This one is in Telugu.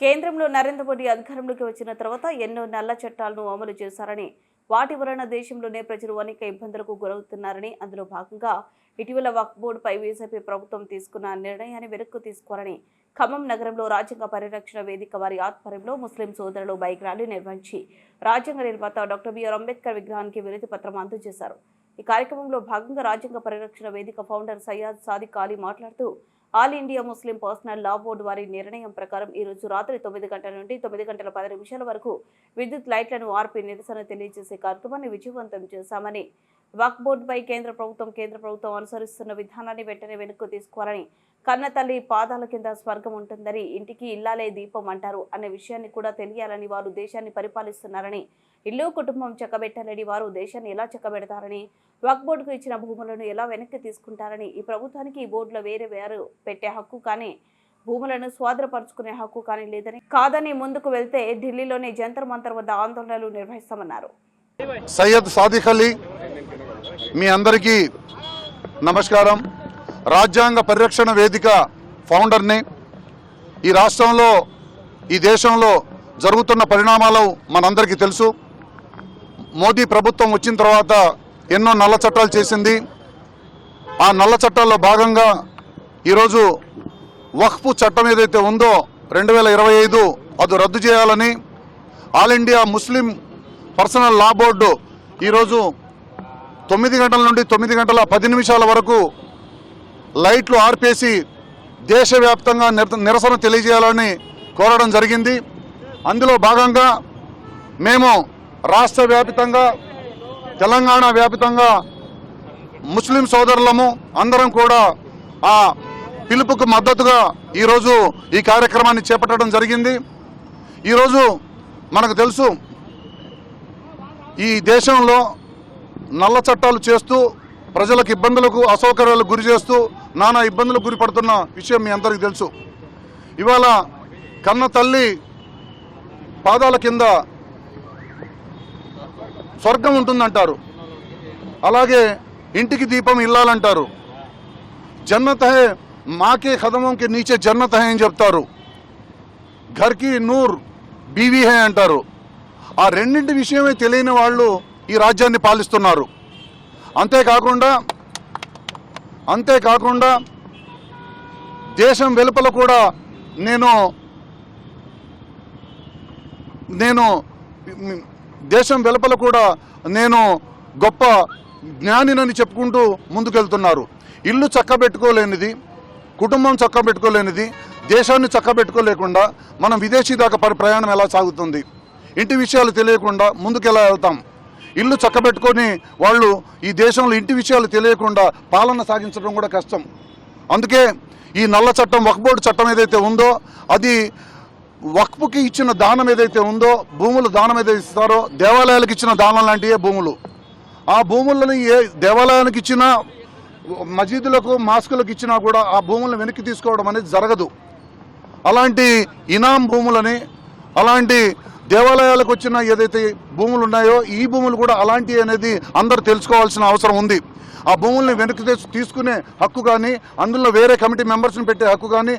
కేంద్రంలో నరేంద్ర మోడీ అధికారంలోకి వచ్చిన తర్వాత ఎన్నో నల్ల చట్టాలను అమలు చేశారని, వాటి వలన దేశంలోనే ప్రజలు అనేక ఇబ్బందులకు గురవుతున్నారని, అందులో భాగంగా ఇటీవల వక్ఫ్ బోర్డుపై బీజేపీ ప్రభుత్వం తీసుకున్న నిర్ణయాన్ని వెనక్కు తీసుకోవాలని ఖమ్మం నగరంలో రాజ్యాంగ పరిరక్షణ వేదిక వారి ఆధ్వర్యంలో ముస్లిం సోదరులు బైక్ ర్యాలీ నిర్వహించి రాజ్యాంగ నిర్మాత డాక్టర్ బిఆర్ అంబేద్కర్ విగ్రహానికి వినతి పత్రం అందజేశారు. ఈ కార్యక్రమంలో భాగంగా రాజ్యాంగ పరిరక్షణ వేదిక ఫౌండర్ సయ్యద్ సాదిక్ అలీ మాట్లాడుతూ, ఆల్ ఇండియా ముస్లిం పర్సనల్ లా బోర్డు వారి నిర్ణయం ప్రకారం ఈ రోజు రాత్రి 9 గంటల నుండి 9 గంటల 10 నిమిషాల వరకు విద్యుత్ లైట్లను ఆర్పి నిరసన తెలియజేసే కార్యక్రమాన్ని విజయవంతం చేశామని, వక్ఫ్ బోర్డుపై కేంద్ర ప్రభుత్వం అనుసరిస్తున్న విధానాన్ని వెంటనే వెనక్కు తీసుకోవాలని, కన్న తల్లి పాదాల కింద స్వర్గం ఉంటుందని, ఇంటికి ఇల్లాలే దీపం అంటారు అనే విషయాన్ని కూడా తెలియాలని, వారు దేశాన్ని పరిపాలిస్తున్నారని, ఇల్లు కుటుంబం చక్కబెట్టాలని, వారు దేశాన్ని ఎలా చక్కబెడతారని, వక్ఫ్ బోర్డుకు ఇచ్చిన భూములను ఎలా వెనక్కి తీసుకుంటారని, ఈ ప్రభుత్వానికి ఈ బోర్డులో వేరు పెట్టే హక్కు కానీ, భూములను స్వాధీనపరుచుకునే హక్కు కానీ లేదని, కాదని ముందుకు వెళ్తే ఢిల్లీలోని జంతర్ మంతర్ వద్ద ఆందోళనలు నిర్వహిస్తామన్నారు. సయ్యద్ సాదిక్ అలీ, మీ అందరికీ నమస్కారం. రాజ్యాంగ పరిరక్షణ వేదిక ఫౌండర్ని. ఈ రాష్ట్రంలో, ఈ దేశంలో జరుగుతున్న పరిణామాలు మనందరికీ తెలుసు. మోదీ ప్రభుత్వం వచ్చిన తర్వాత ఎన్నో నల్ల చట్టాలు చేసింది. ఆ నల్ల చట్టాల్లో భాగంగా ఈరోజు వక్ఫ్ చట్టం ఏదైతే ఉందో 2025 అది రద్దు చేయాలని ఆల్ ఇండియా ముస్లిం పర్సనల్ లా బోర్డు ఈరోజు 9 గంటల నుండి 9 గంటల 10 నిమిషాల వరకు లైట్లు ఆర్పేసి దేశవ్యాప్తంగా నిరసన తెలియజేయాలని కోరడం జరిగింది. అందులో భాగంగా మేము రాష్ట్ర వ్యాప్తంగా, తెలంగాణ వ్యాప్తంగా ముస్లిం సోదరులము అందరం కూడా ఆ పిలుపుకు మద్దతుగా ఈరోజు ఈ కార్యక్రమాన్ని చేపట్టడం జరిగింది. ఈరోజు మనకు తెలుసు, ఈ దేశంలో నల్ల చట్టాలు చేస్తూ ప్రజలకు ఇబ్బందులకు, అసౌకర్యాలకు గురి చేస్తూ నానా ఇబ్బందులకు గురిపడుతున్న విషయం మీ అందరికీ తెలుసు. ఇవాళ కన్న తల్లి పాదాల కింద స్వర్గం ఉంటుందంటారు, అలాగే ఇంటికి దీపం ఇల్లాలంటారు. జన్నత్ హై మాకే ఖదమంకి నీచే జన్నత్ హై అని చెప్తారు. ఘర్కి నూర్ బీవీ హై అంటారు. ఆ రెండింటి విషయమే తెలియని వాళ్ళు ఈ రాజ్యాన్ని పాలిస్తున్నారు. అంతేకాకుండా దేశం వెలుపల కూడా నేను గొప్ప జ్ఞానినని చెప్పుకుంటూ ముందుకెళ్తున్నారు. ఇల్లు చక్కబెట్టుకోలేనిది, కుటుంబం చక్కబెట్టుకోలేనిది, దేశాన్ని చక్కబెట్టుకోలేకుండా మనం విదేశీ దాకా ప్రయాణం ఎలా సాగుతుంది? ఇంటి విషయాలు తెలియకుండా ముందుకెలా వెళ్తాం? ఇల్లు చక్కబెట్టుకొని వాళ్ళు ఈ దేశంలో ఇంటి విషయాలు తెలియకుండా పాలన సాగించడం కూడా కష్టం. అందుకే ఈ నల్ల చట్టం, వక్ఫ్ బోర్డు చట్టం ఏదైతే ఉందో, అది వక్ఫ్కి ఇచ్చిన దానం ఏదైతే ఉందో, భూములు దానం ఏదైతే ఇస్తారో, దేవాలయాలకు ఇచ్చిన దానం లాంటివే భూములు. ఆ భూములను ఏ దేవాలయానికి ఇచ్చినా, మసీదులకు, మాస్కులకు ఇచ్చినా కూడా ఆ భూములను వెనక్కి తీసుకోవడం అనేది జరగదు. అలాంటి ఇనాం భూములని, అలాంటి దేవాలయాలకు వచ్చిన ఏదైతే భూములు ఉన్నాయో ఈ భూములు కూడా అలాంటివి అనేది అందరూ తెలుసుకోవాల్సిన అవసరం ఉంది. ఆ భూముల్ని వెనక్కి తీసుకునే హక్కు కానీ, అందులో వేరే కమిటీ మెంబర్స్ని పెట్టే హక్కు కానీ